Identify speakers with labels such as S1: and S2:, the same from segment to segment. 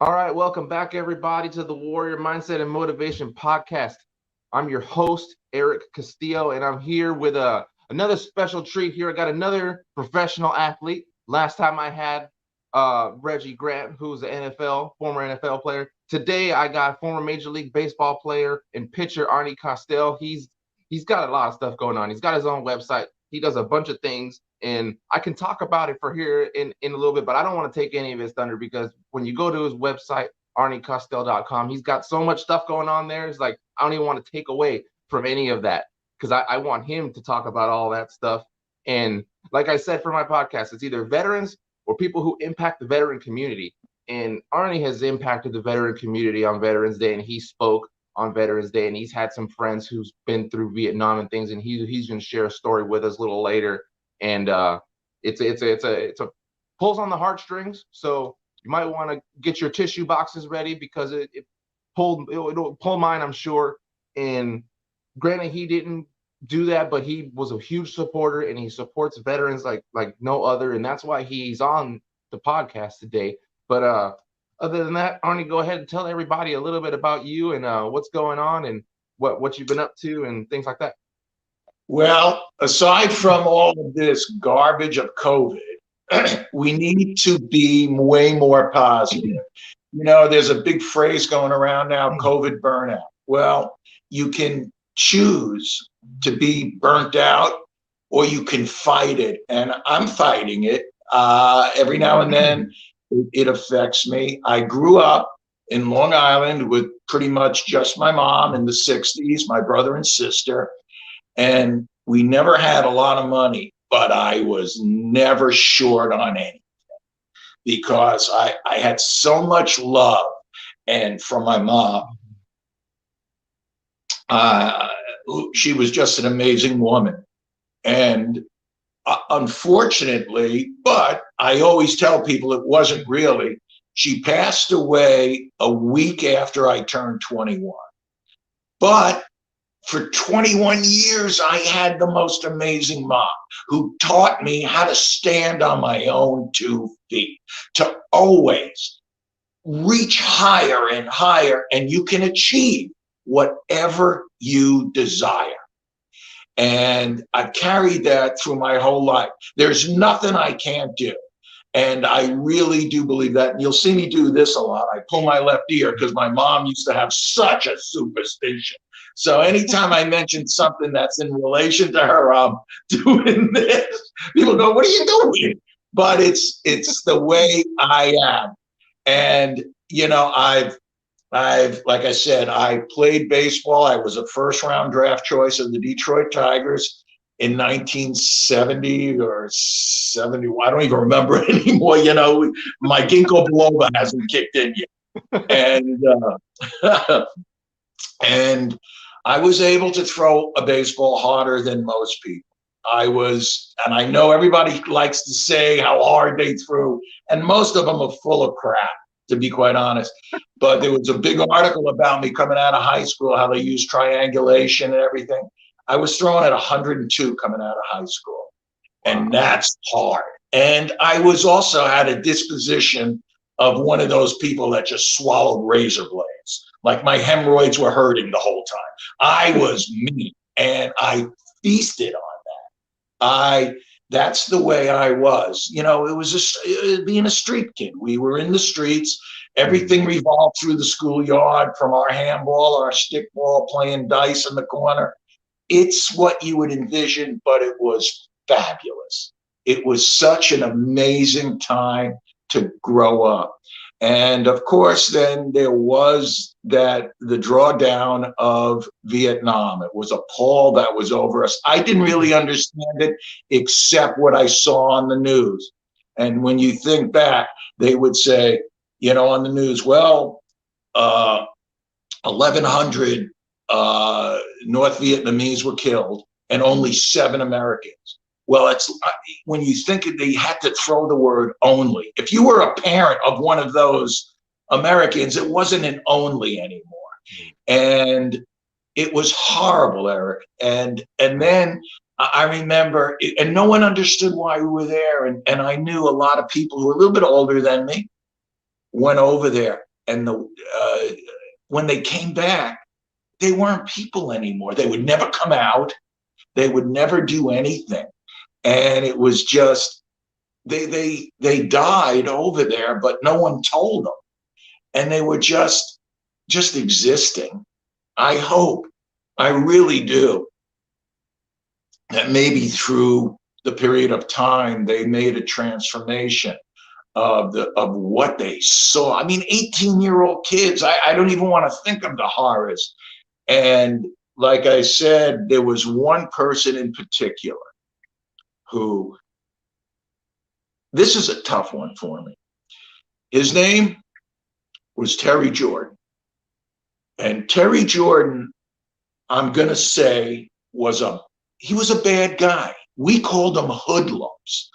S1: All right, welcome back, everybody, to the Warrior Mindset and Motivation Podcast. I'm your host, Eric Castillo, and I'm here with another special treat here. I got another professional athlete. Last time I had Reggie Grant, who's an former NFL player. Today I got former Major League Baseball player and pitcher Arnie Costell. He's got a lot of stuff going on. He's got his own website. He does a bunch of things, and I can talk about it for here in a little bit, but I don't want to take any of his thunder because when you go to his website, arniecostell.com, he's got so much stuff going on there. It's like I don't even want to take away from any of that because I want him to talk about all that stuff. And like I said for my podcast, it's either veterans or people who impact the veteran community. And Arnie has impacted the veteran community on Veterans Day, and he spoke on Veterans Day, and he's had some friends who's been through Vietnam and things, and he's going to share a story with us a little later. And it's a pulls on the heartstrings. So you might want to get your tissue boxes ready because it'll pull mine, I'm sure. And granted, he didn't do that, but he was a huge supporter, and he supports veterans like no other, and that's why he's on the podcast today. But other than that, Arnie, go ahead and tell everybody a little bit about you and what's going on and what you've been up to and things like that.
S2: Well, aside from all of this garbage of COVID, we need to be way more positive. There's a big phrase going around now, COVID burnout. Well, you can choose to be burnt out or you can fight it. And I'm fighting it. Every now and then it affects me. I grew up in Long Island with pretty much just my mom in the 60s, my brother and sister. And we never had a lot of money, but I was never short on anything because I had so much love. And from my mom, she was just an amazing woman. And unfortunately, but I always tell people it wasn't really, she passed away a week after I turned 21. But for 21 years, I had the most amazing mom who taught me how to stand on my own 2 feet, to always reach higher and higher, and you can achieve whatever you desire. And I've carried that through my whole life. There's nothing I can't do. And I really do believe that. And you'll see me do this a lot. I pull my left ear because my mom used to have such a superstition. So anytime I mention something that's in relation to her, I'm doing this. People go, "What are you doing?" But it's the way I am. And I've like I said, I played baseball. I was a first-round draft choice of the Detroit Tigers in 1970 or 70. I don't even remember anymore. My ginkgo biloba hasn't kicked in yet. And I was able to throw a baseball harder than most people. And I know everybody likes to say how hard they threw, and most of them are full of crap, to be quite honest. But there was a big article about me coming out of high school, how they use triangulation and everything. I was throwing at 102 coming out of high school, and that's hard. And I was also had a disposition of one of those people that just swallowed razor blades. Like my hemorrhoids were hurting the whole time. I was mean, and I feasted on that. That's the way I was. It was just being a street kid. We were in the streets. Everything revolved through the schoolyard, from our handball, our stickball, playing dice in the corner. It's what you would envision, but it was fabulous. It was such an amazing time to grow up. And of course, then there was the drawdown of Vietnam. It was a pall that was over us. I didn't really understand it except what I saw on the news. And when you think back, they would say, on the news, well, 1,100 North Vietnamese were killed and only 7 Americans. Well, it's when you think they had to throw the word only. If you were a parent of one of those Americans, it wasn't an only anymore. And it was horrible, Eric. And then I remember, and no one understood why we were there. And I knew a lot of people who were a little bit older than me went over there, and when they came back, they weren't people anymore. They would never come out. They would never do anything. And it was just, they died over there, but no one told them. And they were just existing. I hope, I really do, that maybe through the period of time they made a transformation of what they saw. I mean, 18-year-old kids, I don't even want to think of the horrors. And like I said, there was one person in particular who, this is a tough one for me. His name was Terry Jordan. And Terry Jordan, I'm going to say, he was a bad guy. We called him hoodlums.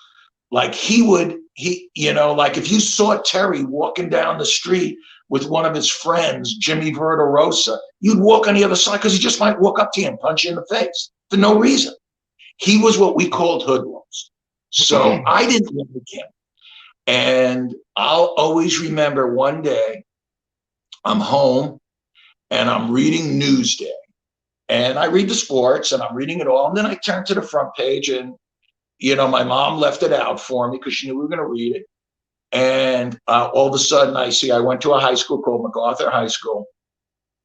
S2: Like like if you saw Terry walking down the street with one of his friends, Jimmy Verderosa, you'd walk on the other side because he just might walk up to you and punch you in the face for no reason. He was what we called hoodlums. So I didn't like him. And I'll always remember one day I'm home and I'm reading Newsday. And I read the sports and I'm reading it all. And then I turn to the front page and, my mom left it out for me because she knew we were going to read it. And all of a sudden I went to a high school called MacArthur High School.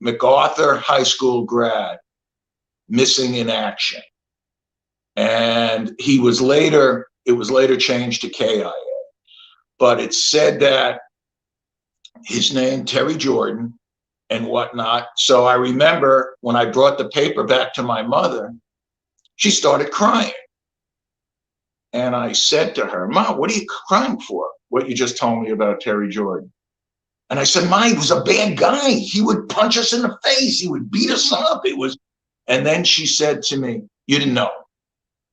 S2: MacArthur High School grad, missing in action. And it was later changed to KIA. But it said that his name, Terry Jordan, and whatnot. So I remember when I brought the paper back to my mother, she started crying. And I said to her, "Mom, what are you crying for? What you just told me about Terry Jordan?" And I said, "Mom, he was a bad guy. He would punch us in the face. He would beat us up. And then she said to me, "You didn't know."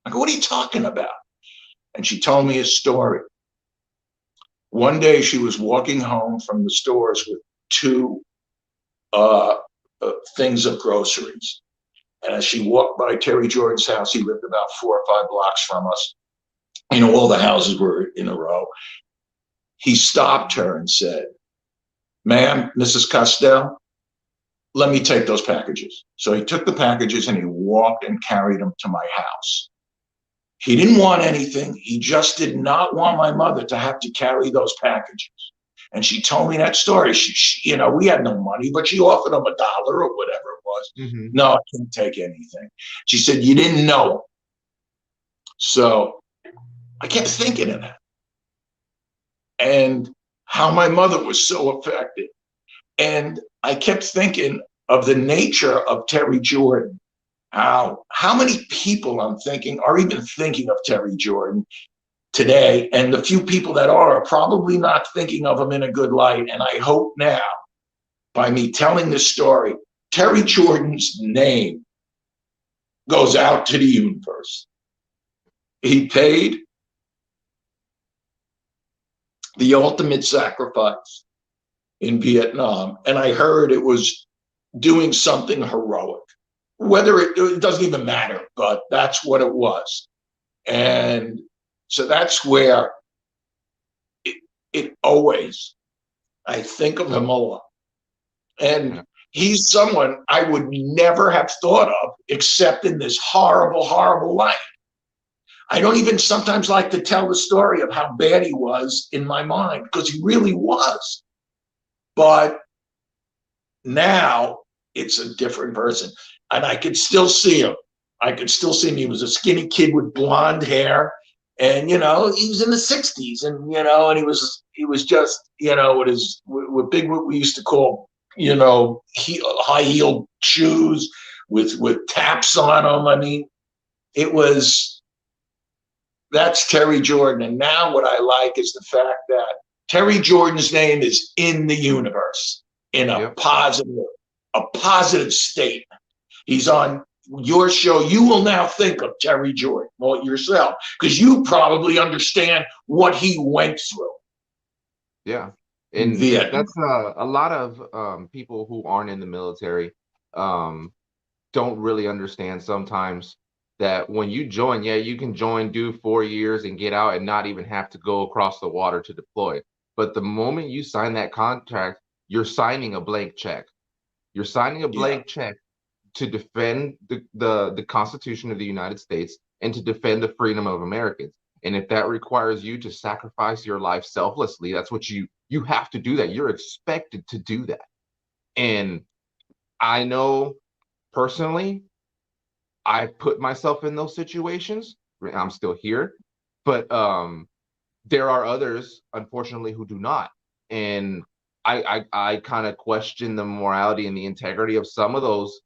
S2: I go, "What are you talking about?" And she told me his story. One day she was walking home from the stores with two things of groceries. And as she walked by Terry Jordan's house, he lived about 4 or 5 blocks from us. All the houses were in a row. He stopped her and said, "Ma'am, Mrs. Costell, let me take those packages." So he took the packages and he walked and carried them to my house. He didn't want anything. He just did not want my mother to have to carry those packages. And she told me that story. She we had no money, but she offered him $1 or whatever it was. Mm-hmm. "No, I can't take anything." She said, "You didn't know." So I kept thinking of that and how my mother was so affected. And I kept thinking of the nature of Terry Jordan. How many people I'm thinking are even thinking of Terry Jordan today, and the few people that are probably not thinking of him in a good light. And I hope now, by me telling this story, Terry Jordan's name goes out to the universe. He paid the ultimate sacrifice in Vietnam, and I heard it was doing something heroic. Whether it doesn't even matter, but that's what it was. And so that's where it always, I think of him a lot. And he's someone I would never have thought of except in this horrible, horrible light. I don't even sometimes like to tell the story of how bad he was in my mind, because he really was. But now it's a different person. And I could still see him. He was a skinny kid with blonde hair. And, he was in the 60s. And, and he was just, with big, what we used to call, high-heeled shoes with taps on them. I mean, that's Terry Jordan. And now what I like is the fact that Terry Jordan's name is in the universe in a positive statement. He's on your show. You will now think of Terry Jordan yourself, because you probably understand what he went through.
S1: Yeah. And that's a lot of people who aren't in the military don't really understand sometimes that when you join, you can join, do 4 years and get out and not even have to go across the water to deploy. But the moment you sign that contract, you're signing a blank check. You're signing a
S2: Yeah.
S1: blank check to defend the Constitution of the United States and to defend the freedom of Americans. And if that requires you to sacrifice your life selflessly, that's what you have to do that. You're expected to do that. And I know personally, I put myself in those situations. I'm still here, but there are others, unfortunately, who do not. And I kind of question the morality and the integrity of some of those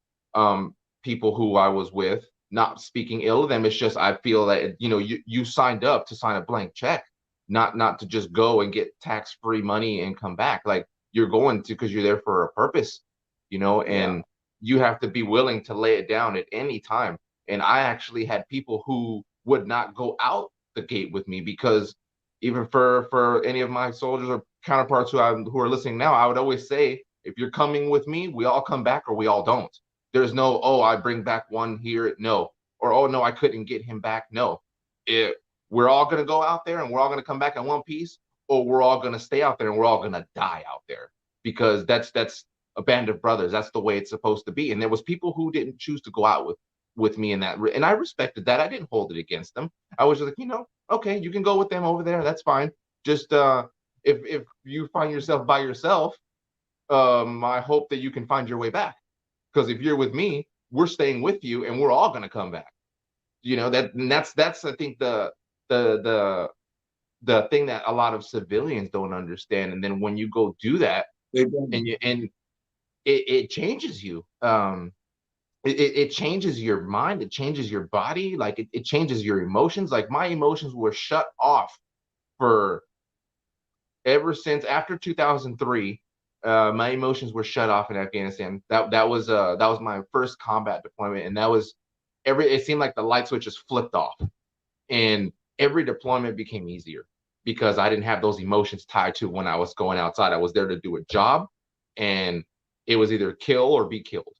S1: people who I was with. Not speaking ill of them, it's just I feel that you signed up to sign a blank check, not to just go and get tax-free money and come back. Like you're going to because you're there for a purpose,
S2: Yeah.
S1: and you have to be willing to lay it down at any time. And I actually had people who would not go out the gate with me because even for any of my soldiers or counterparts who are listening now, I would always say, if you're coming with me, we all come back or we all don't. There's no, oh, I bring back one here, no, or oh no, I couldn't get him back, no. We're all gonna go out there and we're all gonna come back in one piece, or we're all gonna stay out there and we're all gonna die out there because that's a band of brothers. That's the way it's supposed to be. And there was people who didn't choose to go out with me in that, and I respected that. I didn't hold it against them. I was just like, okay, you can go with them over there. That's fine. Just if you find yourself by yourself, I hope that you can find your way back. Because if you're with me, we're staying with you, and we're all gonna come back. That's I think the the the thing that a lot of civilians don't understand. And then when you go do that, and it changes you. It changes your mind, it changes your body, like it changes your emotions. Like my emotions were shut off for ever since after 2003. My emotions were shut off in Afghanistan. That was my first combat deployment, and that was it seemed like the light switch just flipped off, and every deployment became easier because I didn't have those emotions tied to when I was going outside. I was there to do a job, and it was either kill or be killed.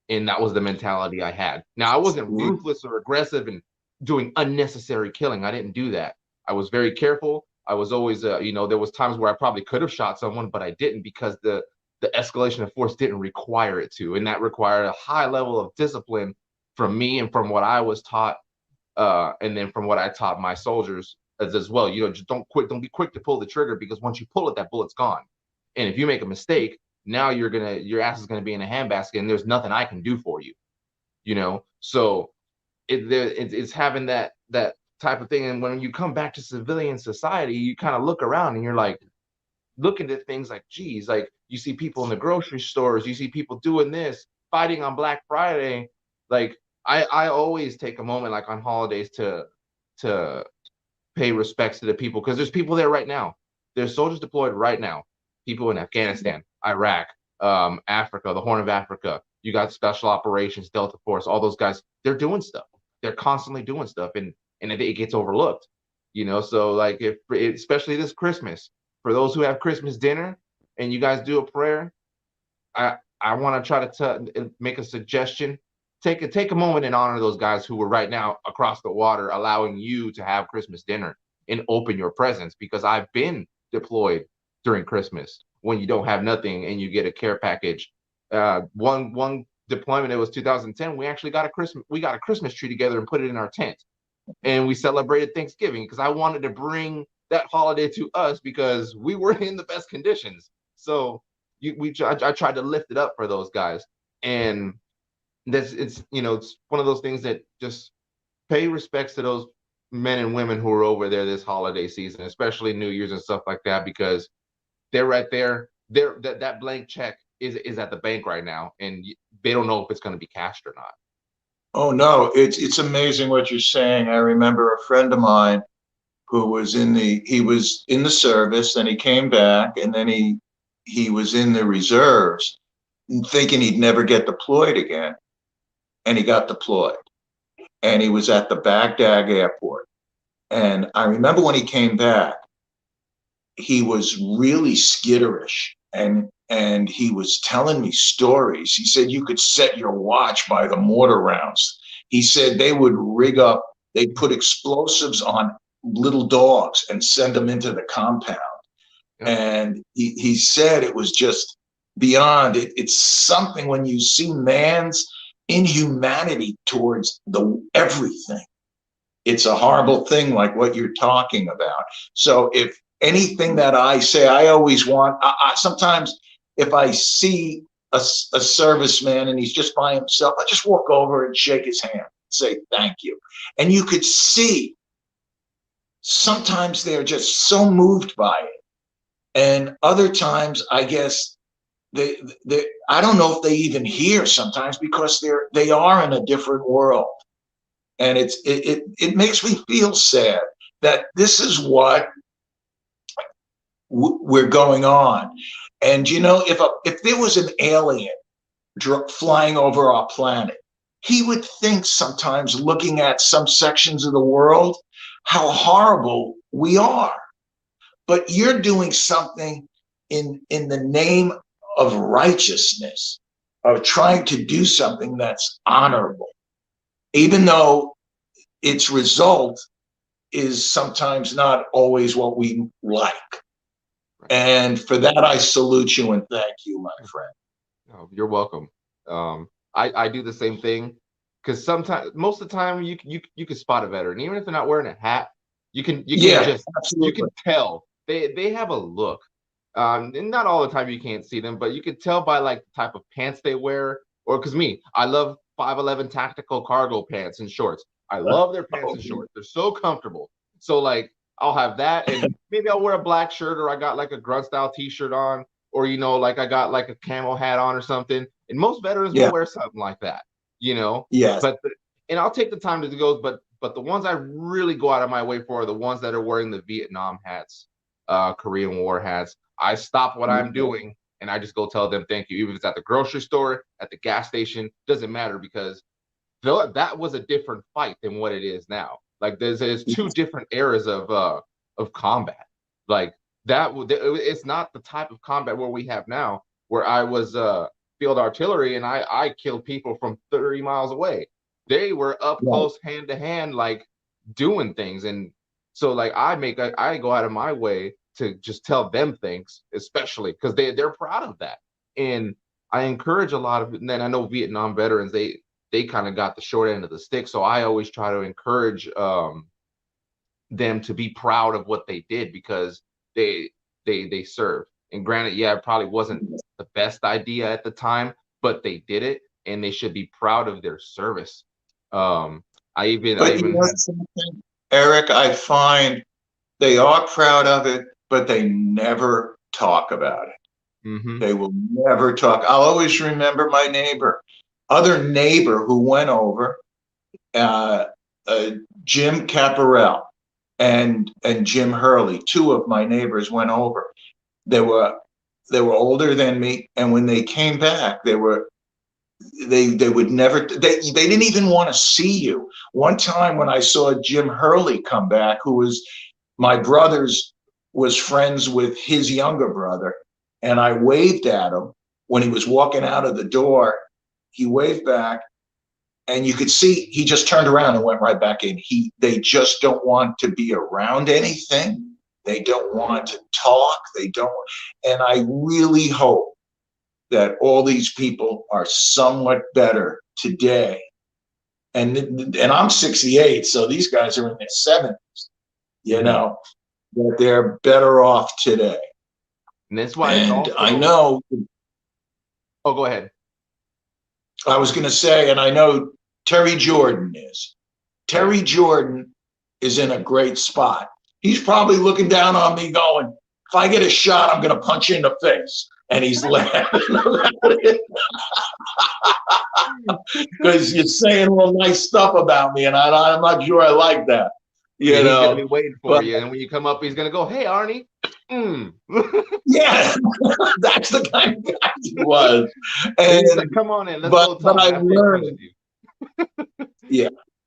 S1: And that was the mentality I had. Now, I wasn't ruthless or aggressive and doing unnecessary killing. I didn't do that. I was very careful. I was always, there was times where I probably could have shot someone, but I didn't because the escalation of force didn't require it to, and that required a high level of discipline from me and from what I was taught, and then from what I taught my soldiers as well. Just don't be quick to pull the trigger, because once you pull it, that bullet's gone. And if you make a mistake, now your ass is gonna be in a handbasket, and there's nothing I can do for you. So it's having that type of thing. And when you come back to civilian society, you kind of look around and you're like looking at things like, geez, like you see people in the grocery stores, you see people doing this, fighting on Black Friday. Like I always take a moment, like on holidays, to pay respects to the people, because there's people there right now. There's soldiers deployed right now. People in Afghanistan, Iraq, Africa, the Horn of Africa. You got Special Operations, Delta Force, all those guys. They're doing stuff. They're constantly doing stuff, and it gets overlooked. So like especially this Christmas, for those who have Christmas dinner and you guys do a prayer, I want to try to make a suggestion. Take a moment and honor those guys who were right now across the water, allowing you to have Christmas dinner and open your presents. Because I've been deployed during Christmas when you don't have nothing and you get a care package. One deployment, it was 2010. We actually got a Christmas tree together and put it in our tent, and we celebrated Thanksgiving because I wanted to bring that holiday to us because we were in the best conditions. So I tried to lift it up for those guys, and it's one of those things that just pay respects to those men and women who are over there this holiday season, especially New Year's and stuff like that, because they're right there. That blank check is at the bank right now, and they don't know if it's going to be cashed or not.
S2: Oh no, it's amazing what you're saying. I remember a friend of mine who was he was in the service, then he came back, and then he was in the reserves, thinking he'd never get deployed again, and he got deployed, and he was at the Baghdad airport. And I remember when he came back, he was really skitterish, and he was telling me stories. He said you could set your watch by the mortar rounds. He said they'd put explosives on little dogs and send them into the compound.
S1: Yep.
S2: And he said it was just beyond it. It's something when you see man's inhumanity towards the everything. It's a horrible thing, like what you're talking about. So if anything that I say, I always want, sometimes if I see a serviceman and he's just by himself, I just walk over and shake his hand, say thank you. And you could see sometimes they're just so moved by it. And other times, I guess, they I don't know if they even hear sometimes, because they are in a different world. And it makes me feel sad that this is what we're going on. And if there was an alien flying over our planet, he would think sometimes, looking at some sections of the world, how horrible we are. But you're doing something in the name of righteousness, of trying to do something that's honorable, even though its result is sometimes not always what we like. And for that, I salute you and thank you, my friend.
S1: Oh, you're welcome. I do the same thing, because sometimes, most of the time, you can spot a veteran, even if they're not wearing a hat. You can just
S2: absolutely.
S1: You can tell they have a look. And not all the time you can't see them, but you can tell by like the type of pants they wear. Or because I love 511 tactical cargo pants and shorts. I love their pants and shorts. They're so comfortable. So like I'll have that, and maybe I'll wear a black shirt, or I got like a grunt style t-shirt on, or like I got like a camo hat on or something. And most veterans will wear something like that,
S2: Yes.
S1: And I'll take the time to go, but the ones I really go out of my way for are the ones that are wearing the Vietnam hats, Korean War hats. I stop what I'm doing and I just go tell them thank you, even if it's at the grocery store, at the gas station, doesn't matter, because that was a different fight than what it is now. Like there's two different eras of combat. Like it's not the type of combat where we have now, where I was field artillery and I killed people from 30 miles away. They were up close, hand to hand, like doing things. And so like I go out of my way to just tell them things, especially because they're proud of that. And I encourage a lot of, and then I know Vietnam veterans, they kind of got the short end of the stick. So I always try to encourage them to be proud of what they did, because they served. And granted, it probably wasn't the best idea at the time, but they did it, and they should be proud of their service.
S2: Something, Eric, I find they are proud of it, but they never talk about it.
S1: Mm-hmm.
S2: They will never talk. I'll always remember my other neighbor who went over, Jim Caparel and Jim Hurley. Two of my neighbors went over. They were older than me, and when they came back, they would never, they didn't even want to see you. One time when I saw Jim Hurley come back, who was my brother's, was friends with his younger brother, and I waved at him when he was walking out of the door. He waved back, and you could see he just turned around and went right back in. They just don't want to be around anything. They don't want to talk. They don't. And I really hope that all these people are somewhat better today. And I'm 68, so these guys are in their 70s, that they're better off today.
S1: And that's why
S2: I know.
S1: Oh, go ahead.
S2: I was going to say, and I know Terry Jordan is. Terry Jordan is in a great spot. He's probably looking down on me going, if I get a shot, I'm going to punch you in the face. And he's laughing about it. Because you're saying all nice stuff about me, and I'm not sure I like that.
S1: He's going to be waiting for you. And when you come up, he's going to go, hey, Arnie.
S2: Yeah, that's the kind of guy he was. And
S1: like, come on in, let's go talk.
S2: But I learned,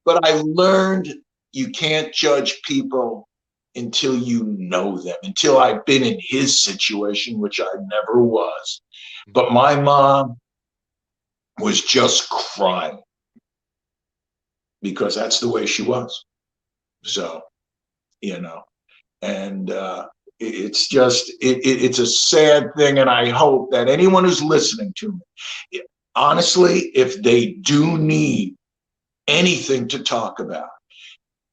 S2: but I learned you can't judge people until you know them, until I've been in his situation, which I never was. But my mom was just crying because that's the way she was. So, and It's just it's a sad thing, and I hope that anyone who's listening to me, honestly, if they do need anything to talk about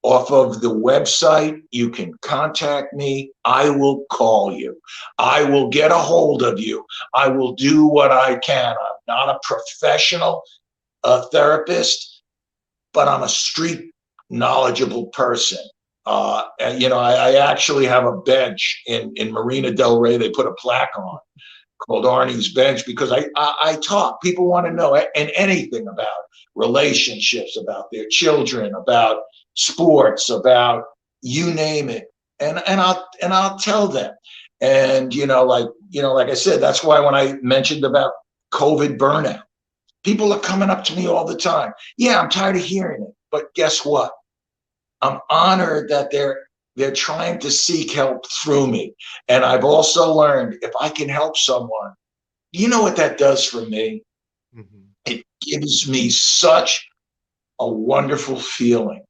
S2: off of the website, you can contact me. I will call you. I will get a hold of you. I will do what I can. I'm not a professional therapist, but I'm a street knowledgeable person. And, I actually have a bench in Marina Del Rey. They put a plaque on called Arnie's Bench because I talk. People want to know and anything about relationships, about their children, about sports, about you name it, and I'll tell them. And like I said, that's why when I mentioned about COVID burnout, people are coming up to me all the time. Yeah, I'm tired of hearing it, but guess what? I'm honored that they're trying to seek help through me. And I've also learned if I can help someone, you know what that does for me?
S1: Mm-hmm.
S2: It gives me such a wonderful feeling.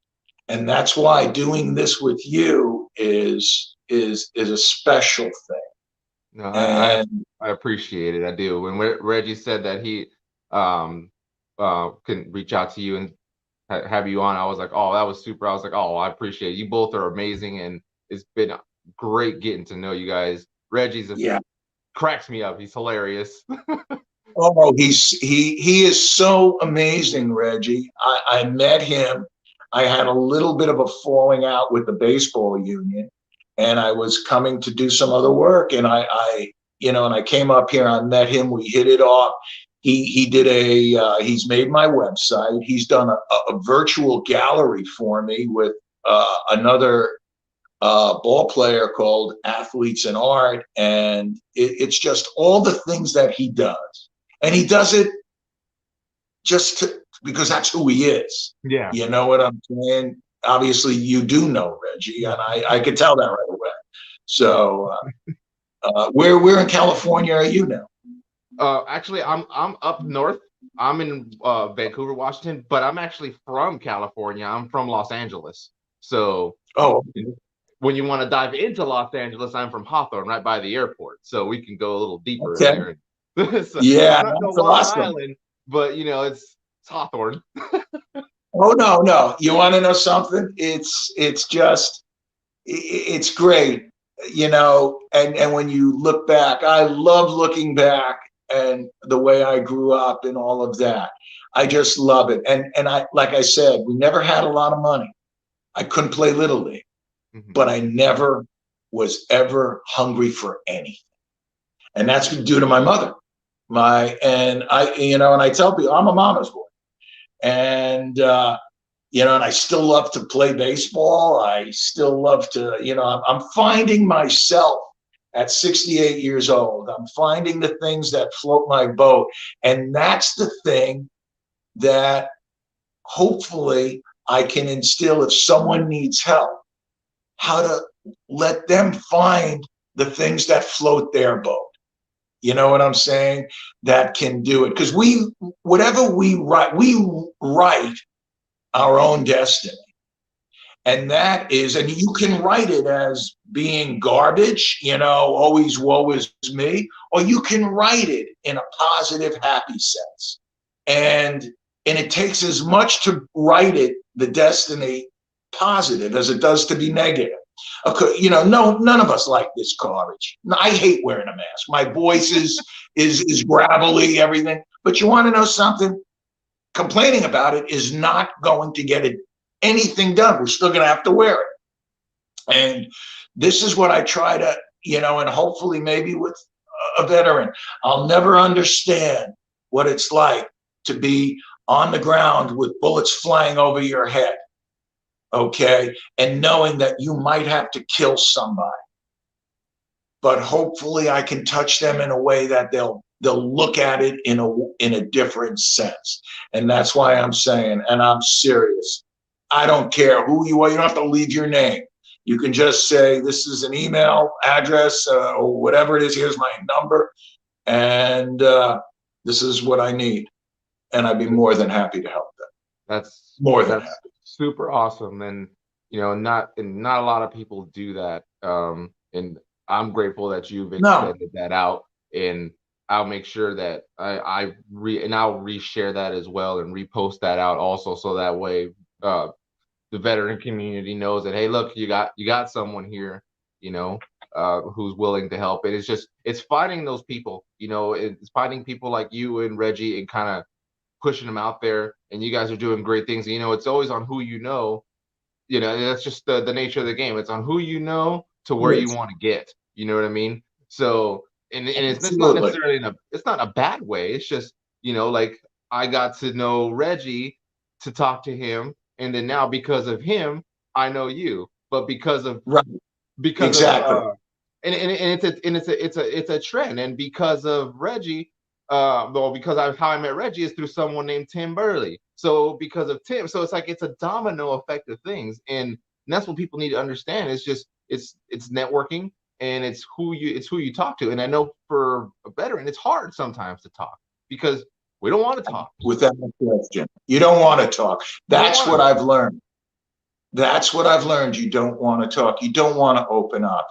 S2: And that's why doing this with you is a special thing.
S1: No,
S2: And
S1: I appreciate it. I do. When Reggie said that he can reach out to you and have you on, I was like, oh, that was super. I was like, oh, I appreciate it. You both are amazing, and it's been great getting to know you guys.
S2: yeah.
S1: Cracks me up. He's hilarious.
S2: Oh, he is so amazing, Reggie. I met him. I had a little bit of a falling out with the baseball union, and I was coming to do some other work, and I came up here. I met him. We hit it off. He did he's made my website. He's done a virtual gallery for me with another ball player called Athletes in Art, and it's just all the things that he does. And he does it because that's who he is.
S1: Yeah.
S2: You know what I'm saying? Obviously, you do know Reggie, and I could tell that right away. So, where in California are you now?
S1: Actually, I'm up north. I'm in Vancouver, Washington, but I'm actually from California. I'm from Los Angeles. So,
S2: Oh,
S1: when you want to dive into Los Angeles, I'm from Hawthorne, right by the airport. So we can go a little deeper
S2: okay.
S1: there. So
S2: Yeah,
S1: I'm not no
S2: that's
S1: Long
S2: awesome.
S1: Island, but it's Hawthorne.
S2: Oh no. You want to know something? It's just it's great, and when you look back, I love looking back and the way I grew up and all of that. I just love it. And I, like I said, we never had a lot of money. I couldn't play Little League,
S1: Mm-hmm.
S2: but I never was ever hungry for anything. And that's due to my mother. And I tell people I'm a mama's boy. And and I still love to play baseball. I still love to, I'm finding myself at 68 years old. I'm finding the things that float my boat. And that's the thing that hopefully I can instill if someone needs help, how to let them find the things that float their boat. You know what I'm saying? That can do it. Because whatever we write our own destiny. And and you can write it as being garbage, always woe is me, or you can write it in a positive, happy sense. And it takes as much to write it, the destiny, positive as it does to be negative. Okay, no, none of us like this garbage. I hate wearing a mask. My voice is gravelly, everything. But you want to know something? Complaining about it is not going to get anything done. We're still going to have to wear it. And this is what I try to, and hopefully maybe with a veteran, I'll never understand what it's like to be on the ground with bullets flying over your head, okay, and knowing that you might have to kill somebody. But hopefully I can touch them in a way that they'll look at it in a different sense. And that's why I'm saying, and I'm serious, I don't care who you are. You don't have to leave your name. You can just say, this is an email address or whatever it is. Here's my number. And this is what I need. And I'd be more than happy to help them.
S1: That's
S2: Happy.
S1: Super awesome. And not a lot of people do that. And I'm grateful that you've
S2: No,
S1: extended that out, and I'll make sure that I'll reshare that as well and repost that out also, so that way the veteran community knows that, hey, look, you got someone here, you know, who's willing to help. And it's finding those people, it's finding people like you and Reggie and kind of pushing them out there. And you guys are doing great things. And, it's always on who that's just the nature of the game. It's on who to where you
S2: yes,
S1: want to get. You know what I mean? So, and it's not
S2: absolutely.
S1: necessarily it's not a bad way. It's just, like I got to know Reggie to talk to him, and then now because of him, I know you. But
S2: Right.
S1: because of
S2: Exactly.
S1: it's a trend, and because of Reggie, well, because how I met Reggie is through someone named Tim Burley. So because of Tim, so it's like it's a domino effect of things, and that's what people need to understand. It's just it's networking, and it's who you talk to. And I know for a veteran, it's hard sometimes to talk because we don't want to talk.
S2: Without a question. You don't want to talk.
S1: We don't
S2: That's
S1: want
S2: what
S1: to.
S2: I've learned. That's what I've learned. You don't want to talk. You don't want to open up,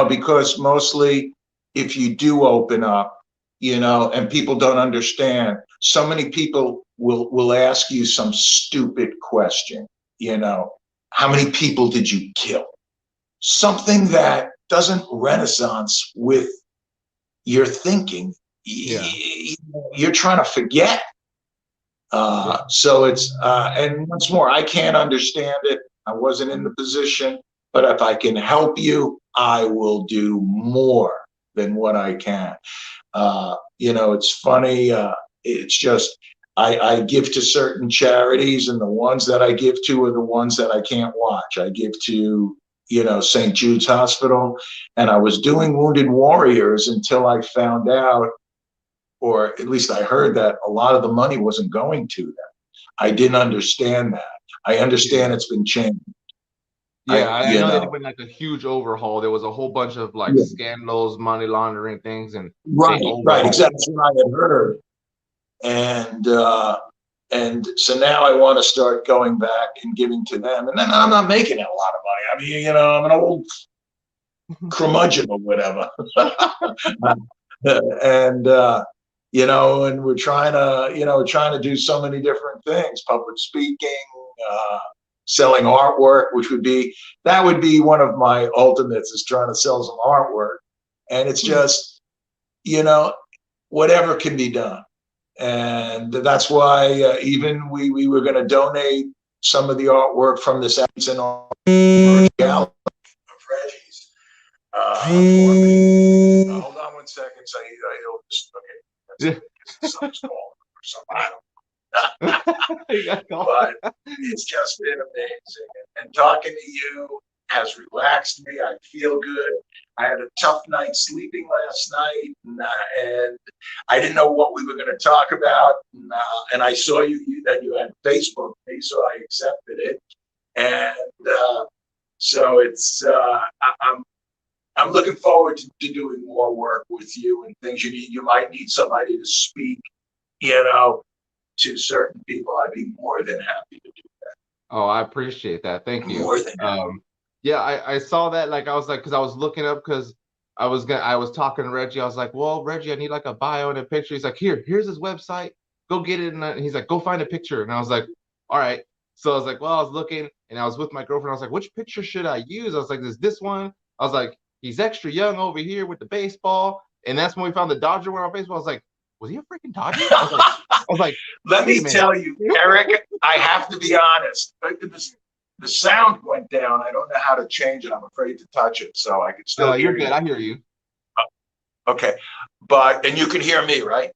S2: because mostly if you do open up, and people don't understand, so many people will ask you some stupid question, how many people did you kill? Something that doesn't renaissance with your thinking.
S1: Yeah.
S2: You're trying to forget.
S1: Yeah.
S2: So and once more, I can't understand it. I wasn't in the position, but if I can help you, I will do more than what I can. It's funny. It's just, I give to certain charities, and the ones that I give to are the ones that I can't watch. I give to, St. Jude's Hospital, and I was doing Wounded Warriors until I found out, or at least I heard, that a lot of the money wasn't going to them. I didn't understand that. I
S1: Yeah.
S2: understand it's been changed.
S1: Yeah, I know they
S2: You know,
S1: went like a huge overhaul. There was a whole bunch of like
S2: yeah,
S1: scandals, money laundering things, and they
S2: right,
S1: overhauled
S2: exactly.
S1: it.
S2: That's what I had heard, and so now I want to start going back and giving to them, and then I'm not making a lot of money. I mean, I'm an old curmudgeon or whatever, and and we're trying to do so many different things: public speaking, uh, selling artwork, which would be one of my ultimates, is trying to sell some artwork, and it's just whatever can be done. And that's why even we were going to donate some of the artwork from this Edison art gallery of Reggie's for me. Hold on one second. So he'll just, okay.
S1: Yeah.
S2: Something's calling or something. I don't
S1: You got caught.
S2: but it's just been amazing. And talking to you has relaxed me. I feel good. I had a tough night sleeping last night, and I didn't know what we were going to talk about. And I saw that you had Facebook me, so I accepted it. And so I'm looking forward to doing more work with you and things. You might need somebody to speak, to certain people. I'd be more than happy to do
S1: Oh, I appreciate that. Thank you.
S2: more than happy.
S1: Yeah, I saw that. Like, I was like, because I was looking up, because I was talking to Reggie. I was like, well, Reggie, I need like a bio and a picture. He's like, here's his website. Go get it. And he's like, go find a picture. And I was like, all right. So I was like, well, I was looking, and I was with my girlfriend. I was like, which picture should I use? I was like, there's this one. I was like, he's extra young over here with the baseball. And that's when we found the Dodger one on baseball. I was like, was he a freaking Dodger? I was like,
S2: Let
S1: wait
S2: me
S1: a minute.
S2: tell you, Eric, I have to be honest. The sound went down. I don't know how to change it. I'm afraid to touch it, so I can still hear
S1: You're good.
S2: you.
S1: I hear you.
S2: Okay, and you can hear me, right?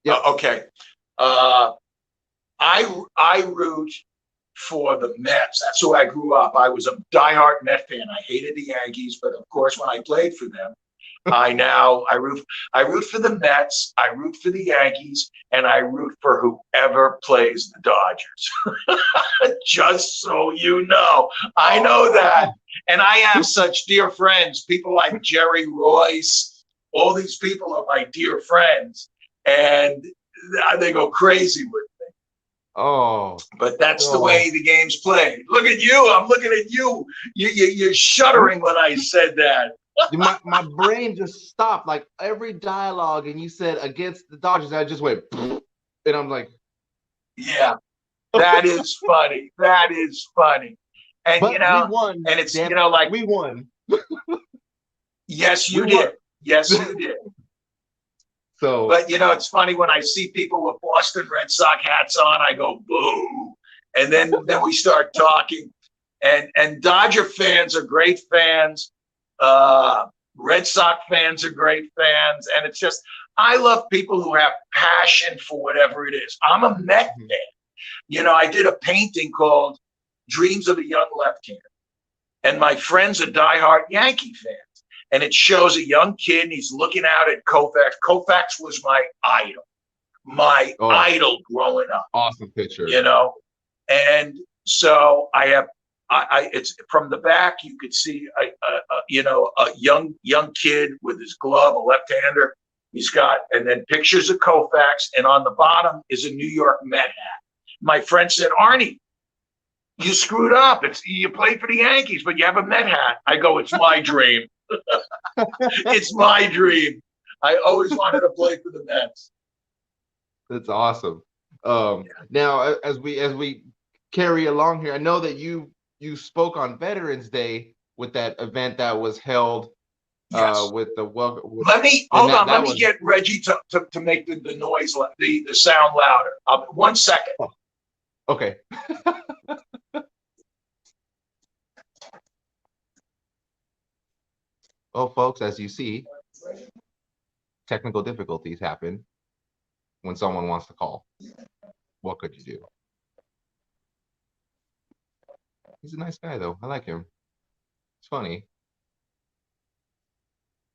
S1: Yep.
S2: Okay. Uh, I root for the Mets. That's who I grew up. I was a diehard Met fan. I hated the Yankees, but of course, when I played for them, I root for the Mets, I root for the Yankees, and I root for whoever plays the Dodgers. Just so you know. I know that. And I have such dear friends, people like Jerry Royce. All these people are my dear friends, and they go crazy with me.
S1: Oh,
S2: But that's the
S1: oh.
S2: way the game's played. Look at you. I'm looking at you. You're shuddering when I said that.
S1: My brain just stopped, like every dialogue, and you said against the Dodgers, I just went, and I'm like,
S2: yeah, that is funny. That is funny. And
S1: but we won.
S2: and it's
S1: Damn,
S2: like
S1: we won.
S2: yes,
S1: We
S2: you
S1: won.
S2: did. Yes, you did.
S1: So,
S2: but it's funny when I see people with Boston Red Sox hats on, I go boo, and then we start talking. And Dodger fans are great fans. Red Sox fans are great fans, and it's just I love people who have passion for whatever it is. I'm a Met fan. I did a painting called Dreams of a Young Left-Hander, and my friend's a diehard Yankee fan. And it shows a young kid, and he's looking out at Koufax. Koufax was my idol growing up.
S1: Awesome picture.
S2: And so it's from the back. You could see a young kid with his glove, a left-hander. He's got, and then pictures of Koufax, and on the bottom is a New York Met hat. My friend said, Arnie, you screwed up. You played for the Yankees, but you have a Met hat. I go, it's my dream. It's my dream. I always wanted to play for the Mets.
S1: That's awesome. Now, as we carry along here, I know that you spoke on Veterans Day with that event that was held.
S2: Yes.
S1: With the welcome.
S2: Let me get Reggie to make the noise, the sound louder. 1 second.
S1: Oh, okay. Well, folks, as you see, technical difficulties happen when someone wants to call. What could you do? He's a nice guy, though. I like him. It's funny.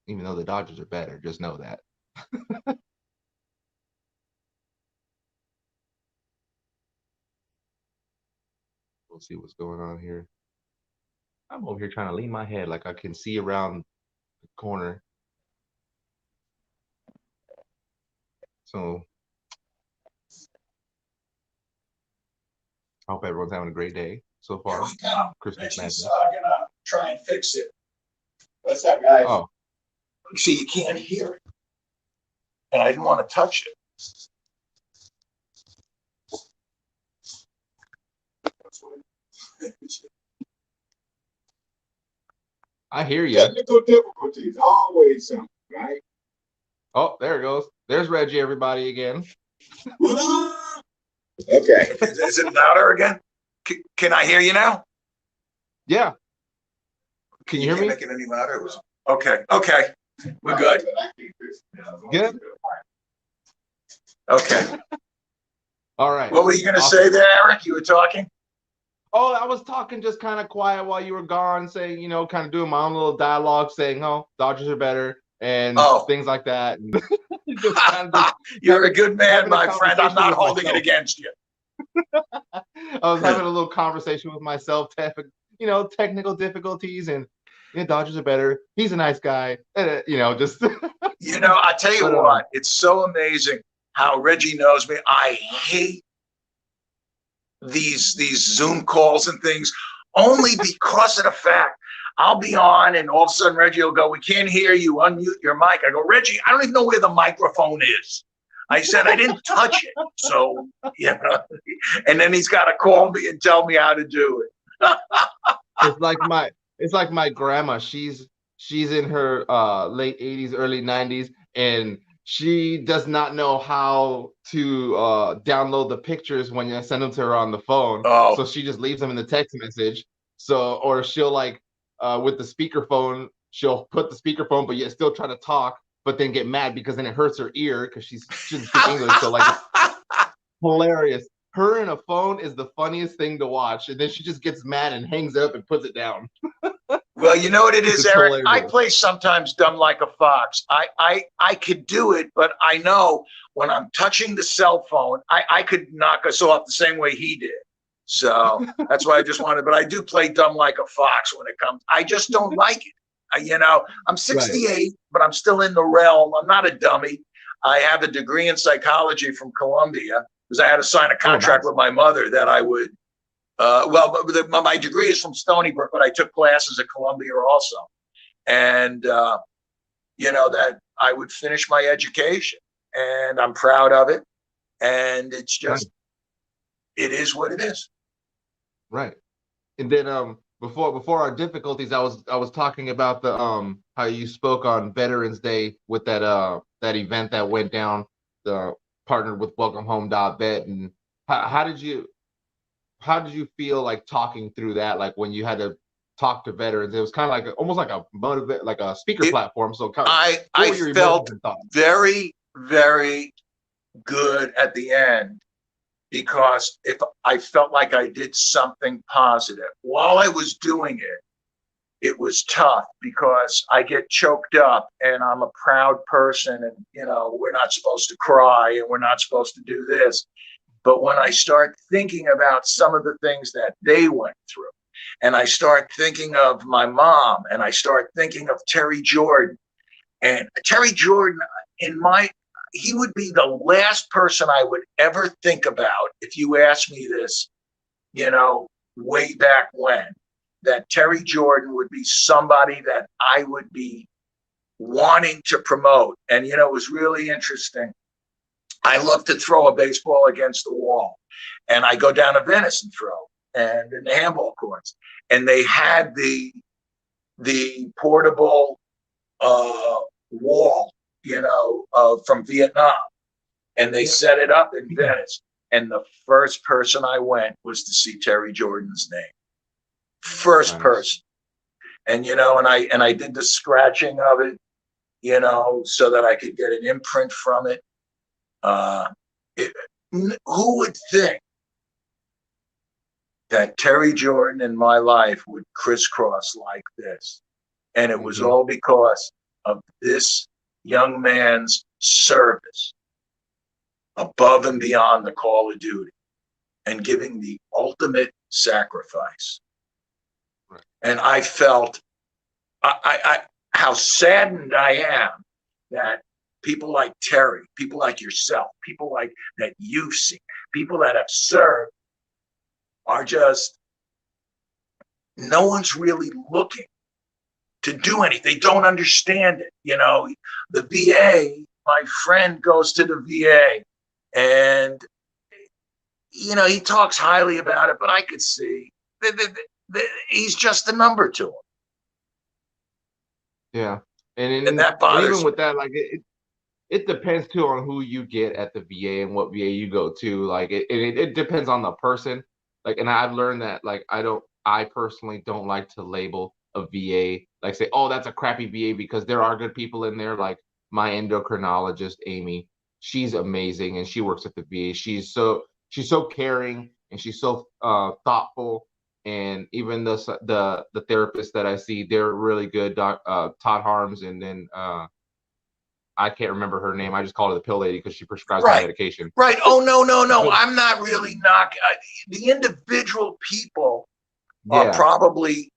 S1: Even though the Dodgers are better, just know that. We'll see what's going on here. I'm over here trying to lean my head like I can see around the corner. So I hope everyone's having a great day so far.
S2: Christmas Madness. Gonna try and fix it. What's up, guys?
S1: Oh.
S2: See, you can't hear it. And I didn't want to touch it.
S1: I hear you.
S2: Technical difficulties, always something, right?
S1: Oh, there it goes. There's Reggie, everybody, again.
S2: Okay. Is it louder again? Can I hear you now?
S1: Yeah. Can you hear me?
S2: Make it any louder? Okay. Okay. We're good.
S1: Good.
S2: Okay.
S1: All right.
S2: What were you going to say there, Eric? You were talking?
S1: Oh, I was talking just kind of quiet while you were gone, saying, kind of doing my own little dialogue, saying, oh, Dodgers are better and things like that. And
S2: You're a good man, my friend. I'm not holding it against you.
S1: I was having a little conversation with myself, technical difficulties, and Dodgers are better. He's a nice guy. Just.
S2: I tell you what, it's so amazing how Reggie knows me. I hate these Zoom calls and things only because of the fact I'll be on and all of a sudden Reggie will go, we can't hear you, unmute your mic. I go, Reggie, I don't even know where the microphone is. I said, I didn't touch it. So, and then he's got to call me and tell me how to do it.
S1: It's like my grandma. She's in her late 80s, early 90s, and she does not know how to download the pictures when you send them to her on the phone.
S2: Oh.
S1: So she just leaves them in the text message. So, or she'll with the speakerphone, she'll put the speakerphone, but yet still try to talk, but then get mad because then it hurts her ear because she doesn't speak English. So hilarious. Her and a phone is the funniest thing to watch. And then she just gets mad and hangs up and puts it down.
S2: Well, you know what it is,
S1: It's
S2: Eric?
S1: hilarious.
S2: I play sometimes dumb like a fox. I could do it, but I know when I'm touching the cell phone, I could knock us off the same way he did. So that's why I just wanted, but I do play dumb like a fox when it comes. I just don't like it. I'm 68, right, but I'm still in the realm. I'm not a dummy. I have a degree in psychology from Columbia. because I had to sign a
S1: Oh,
S2: contract
S1: nice.
S2: with my mother that I would. My degree is from Stony Brook, but I took classes at Columbia also, and that I would finish my education, and I'm proud of it. And it's
S1: Nice.
S2: just, it is what it is.
S1: Right. And then before our difficulties, I was talking about the how you spoke on Veterans Day with that event that went down, the partnered with Welcome Home Vet. And how did you feel like talking through that, like when you had to talk to veterans? It was kind of like almost like a like a speaker
S2: It,
S1: platform. So what
S2: I
S1: were your emotions
S2: felt
S1: and thoughts?
S2: very, very good at the end, because if I felt like I did something positive while I was doing it, it was tough because I get choked up and I'm a proud person, and we're not supposed to cry and we're not supposed to do this. But when I start thinking about some of the things that they went through, and I start thinking of my mom, and I start thinking of Terry Jordan, and Terry Jordan, he would be the last person I would ever think about if you asked me this, way back when, that Terry Jordan would be somebody that I would be wanting to promote. And, it was really interesting. I love to throw a baseball against the wall, and I go down to Venice and throw, and in the handball courts, and they had the portable wall, from Vietnam, and they set it up in Venice. And the first person I went was to see Terry Jordan's name. First
S1: Nice.
S2: person. And and I did the scratching of it, so that I could get an imprint from it. Uh, who would think that Terry Jordan in my life would crisscross like this? And it was all because of this young man's service above and beyond the call of duty and giving the ultimate sacrifice.
S1: Right.
S2: And I felt how saddened I am that people like Terry, people like yourself, people like that you've seen, people that have served, are just, no one's really looking to do anything. They don't understand it. The VA, my friend goes to the VA, and, he talks highly about it, but I could see that he's just a number to him.
S1: Yeah.
S2: And that
S1: And
S2: bothers
S1: even
S2: me.
S1: with that, like it depends too on who you get at the VA and what VA you go to. Like it depends on the person. Like, and I've learned that, like, I personally don't like to label a VA, like say, oh, that's a crappy VA, because there are good people in there. Like my endocrinologist, Amy, she's amazing, and she works at the VA. She's so caring, and she's so thoughtful. And even the therapists that I see, they're really good. Todd Harms, and then I can't remember her name. I just call her the pill lady because she prescribes my
S2: Right.
S1: medication.
S2: Right. Oh, no.
S1: But
S2: I'm not really knocking. The individual people are
S1: yeah,
S2: probably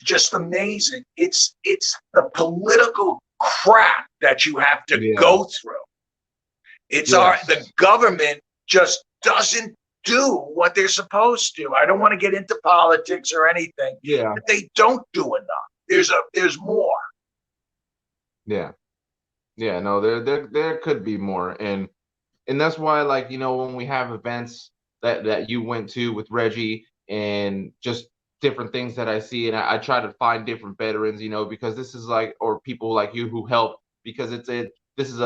S2: just amazing. It's the political crap that you have to
S1: yeah,
S2: go through. The
S1: yes,
S2: government just doesn't do what they're supposed to. I don't want to get into politics or anything,
S1: yeah,
S2: but they don't do enough. There's more.
S1: yeah, yeah. No, there could be more, and that's why, like, when we have events that you went to with Reggie, and just different things that I see, and I try to find different veterans, because this is like, or people like you who help, because this is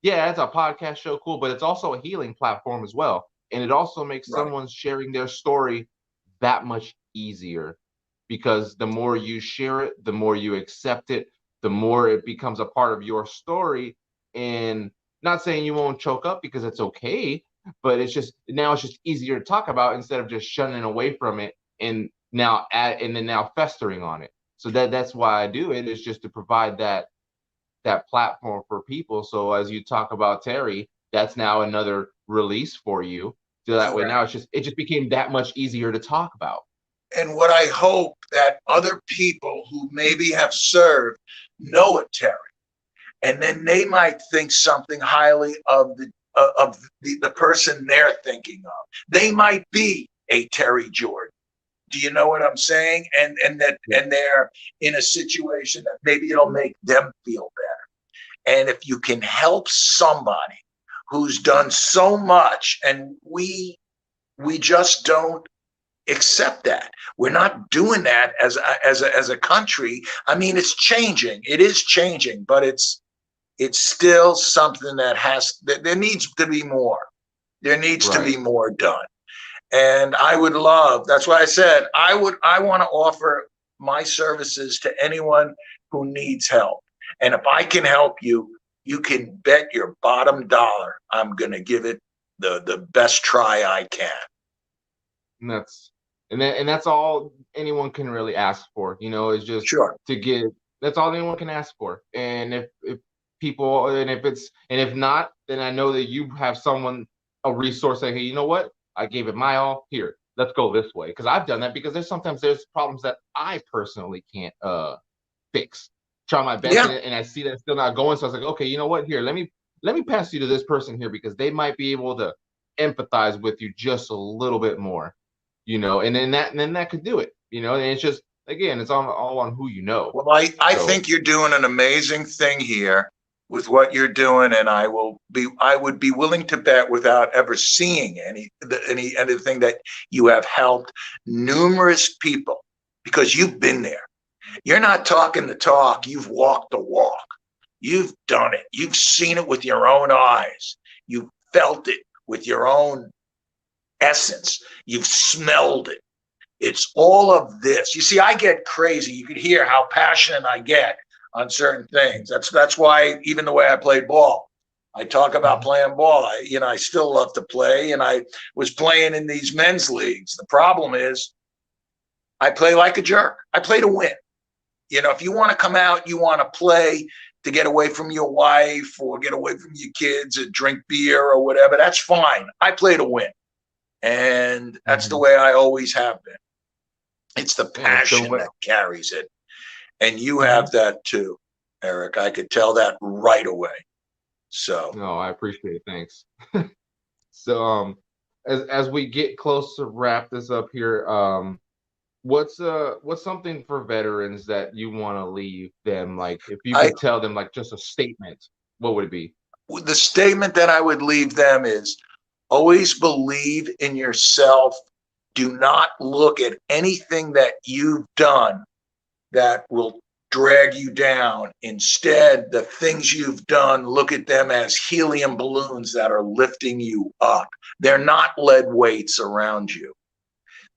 S1: yeah, it's a podcast show, cool, but it's also a healing platform as well. And it also makes
S2: Right.
S1: someone sharing their story that much easier, because the more you share it, the more you accept it, the more it becomes a part of your story. And not saying you won't choke up, because it's okay, but it's just easier to talk about, instead of just shunning away from it, and now festering on it. So that's why I do it, is just to provide that platform for people. So as you talk about Terry, that's now another release for you. So that way now
S2: Correct.
S1: it just became that much easier to talk about.
S2: And what I hope that other people who maybe have served know it, Terry, and then they might think something highly the person they're thinking of. They might be a Terry Jordan. Do you know what I'm saying? And they're in a situation that maybe it'll make them feel better. And if you can help somebody who's done so much, and we just don't accept that. We're not doing that as a country. I mean, it's changing. It is changing, but it's still something that there needs to be more. There needs to be more done. And I would love, that's why I said, I want to offer my services to anyone who needs help. And if I can help you, you can bet your bottom dollar I'm going to give it the best try I can.
S1: And that's all anyone can really ask for, is just to give. That's all anyone can ask for. And if people, and if not, then I know that you have a resource saying, hey, you know what? I gave it my all. Here, let's go this way. Because I've done that, because there's problems that I personally can't fix. Try my best and I see that it's still not going. So I was like, okay, you know what? Here, let me pass you to this person here, because they might be able to empathize with you just a little bit more, and then that could do it, and it's just, again, it's all on who you know.
S2: Well, I think you're doing an amazing thing here with what you're doing, and I would be willing to bet, without ever seeing anything, that you have helped numerous people, because you've been there. You're not talking the talk, you've walked the walk. You've done it. You've seen it with your own eyes. You've felt it with your own essence. You've smelled it. It's all of this. You see, I get crazy. You could hear how passionate I get on certain things. That's why, even the way I played ball, I talk about playing ball. I still love to play, and I was playing in these men's leagues. The problem is, I play like a jerk. I play to win. If you want to come out, you want to play to get away from your wife or get away from your kids or drink beer or whatever, that's fine. I play to win. And that's the way I always have been. It's the passion that carries it. And you have that too, Eric. I could tell that right away. So
S1: no, I appreciate it. Thanks. So as we get close to wrap this up here, what's something for veterans that you want to leave them? Like, if you could tell them, like, just a statement, what would it be?
S2: The statement that I would leave them is, always believe in yourself. Do not look at anything that you've done that will drag you down. Instead, the things you've done, look at them as helium balloons that are lifting you up. They're not lead weights around you.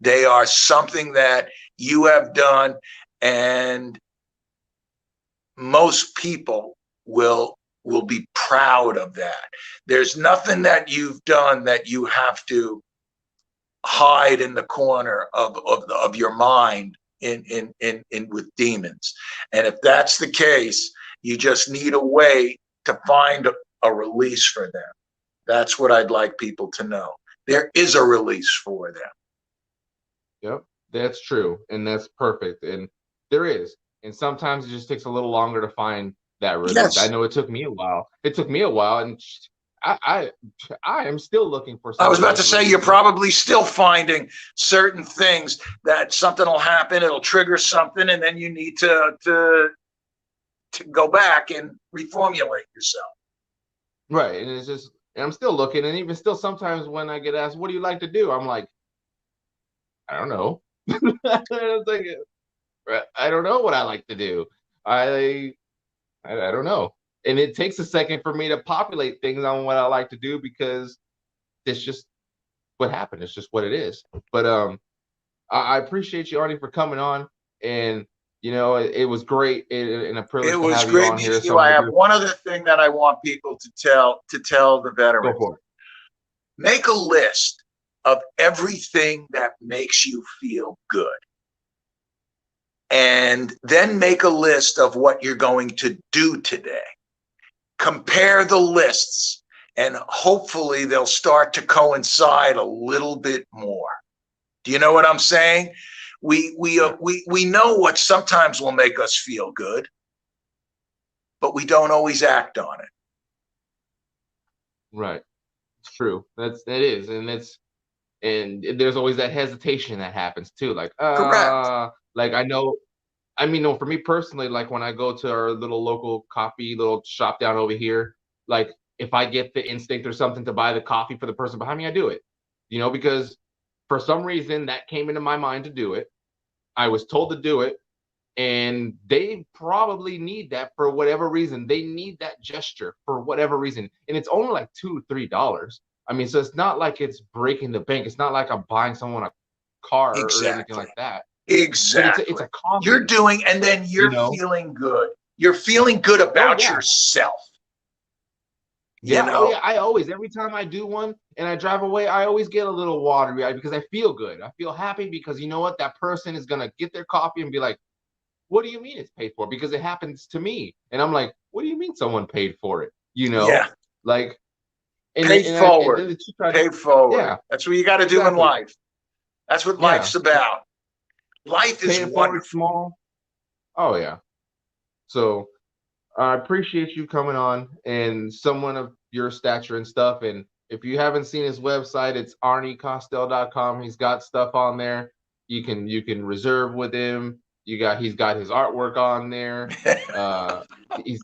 S2: They are something that you have done, and most people will be proud of that. There's nothing that you've done that you have to hide in the corner of your mind in with demons. And if that's the case, you just need a way to find a release for them. That's what I'd like people to know. There is a release for them.
S1: Yep, that's true, and that's perfect. And there is, and sometimes it just takes a little longer to find that release. Yes. I know it took me a while. And I am still looking for something.
S2: I was about to say, you're probably still finding certain things that something will happen, it'll trigger something, and then you need to go back and reformulate yourself.
S1: Right, and I'm still looking, and even still, sometimes when I get asked, "What do you like to do?" I'm like, I don't know. I don't know what I like to do. I don't know. And it takes a second for me to populate things on what I like to do, because it's just what happened. It's just what it is. But I appreciate you, Arnie, for coming on. And, it was great and a privilege to have you on here.
S2: So I have one other thing that I want people to tell the veterans.
S1: Go for it.
S2: Make a list of everything that makes you feel good. And then make a list of what you're going to do today. Compare the lists, and hopefully they'll start to coincide a little bit more. Do you know what I'm saying? We know what sometimes will make us feel good, but we don't always act on it.
S1: Right. It's true. It is, and there's always that hesitation that happens too.
S2: Correct.
S1: Like I know. I mean, no, for me personally, like when I go to our little local coffee little shop down over here, like if I get the instinct or something to buy the coffee for the person behind me, I do it. Because for some reason that came into my mind to do it. I was told to do it, and they probably need that for whatever reason. They need that gesture for whatever reason, and it's only like $2-3. I mean, so it's not like it's breaking the bank. It's not like I'm buying someone a car or anything
S2: Exactly.
S1: like that. But it's
S2: Exactly.
S1: a coffee,
S2: You're doing, and then
S1: you
S2: you're
S1: know.
S2: feeling good. You're feeling good
S1: Oh
S2: about
S1: yeah,
S2: yourself. You
S1: yeah, oh
S2: know,
S1: yeah. I always, every time I do one and I drive away, I always get a little watery eyed because I feel good. I feel happy because you know what? That person is gonna get their coffee and be like, "What do you mean it's paid for?" Because it happens to me, and I'm like, "What do you mean someone paid for it?"
S2: yeah.
S1: Like,
S2: Pay
S1: and
S2: forward.
S1: then she tried.
S2: Pay forward.
S1: Yeah,
S2: That's what you got to do in
S1: exactly.
S2: life. That's what
S1: Yeah,
S2: life's about. Life
S1: pay
S2: is
S1: it forward
S2: wonderful.
S1: small. Oh yeah. So I appreciate you coming on and someone of your stature and stuff. And if you haven't seen his website, it's arniecostell.com. He's got stuff on there. You can reserve with him. He's got his artwork on there. Uh he's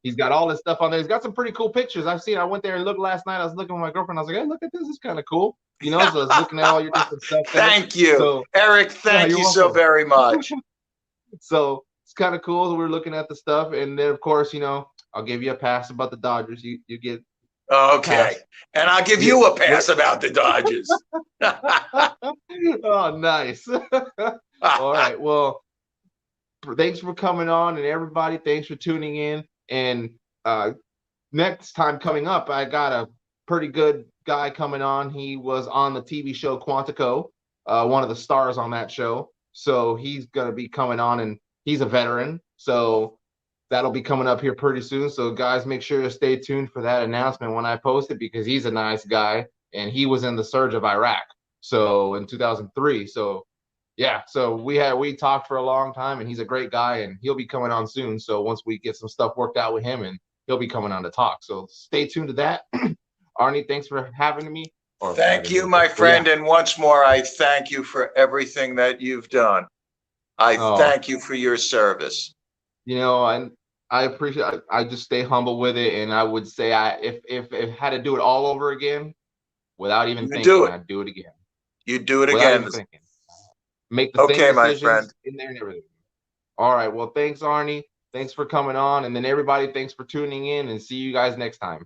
S1: he's got all this stuff on there. He's got some pretty cool pictures. I've seen. I went there and looked last night. I was looking with my girlfriend. I was like, hey, look at this. It's kind of cool. So I was looking at all your different stuff there.
S2: Thank you,
S1: So
S2: Eric.
S1: yeah,
S2: Thank
S1: you're
S2: you so
S1: welcome.
S2: very much.
S1: So it's kind of cool. We're looking at the stuff, and then of course, I'll give you a pass about the Dodgers. You get a
S2: Okay.
S1: pass.
S2: And I'll give
S1: You,
S2: you a
S1: you
S2: pass about the Dodgers.
S1: oh, nice. All right. Well, thanks for coming on, and everybody, thanks for tuning in. And uh, next time coming up, I got a pretty good guy coming on. He was on the TV show Quantico, one of the stars on that show. So he's going to be coming on, and he's a veteran. So that'll be coming up here pretty soon. So guys, make sure to stay tuned for that announcement when I post it, because he's a nice guy and he was in the surge of Iraq. So in 2003. So yeah, so we talked for a long time, and he's a great guy, and he'll be coming on soon. So once we get some stuff worked out with him, and he'll be coming on to talk. So stay tuned to that. Arnie, thanks for having me. Or
S2: Thank
S1: having
S2: you,
S1: me.
S2: my
S1: Well, yeah.
S2: friend. And once more, I thank you for everything that you've done. I
S1: Oh,
S2: thank you for your service.
S1: I appreciate. I just stay humble with it, and I would say if I had to do it all over again, without even
S2: You can do
S1: thinking,
S2: it.
S1: I'd do it again.
S2: You do it
S1: Without
S2: again.
S1: even thinking, make the same
S2: Okay, my friend.
S1: decisions in there and everything. All right. Well, thanks, Arnie. Thanks for coming on, and then everybody, thanks for tuning in, and see you guys next time.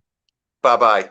S2: Bye bye.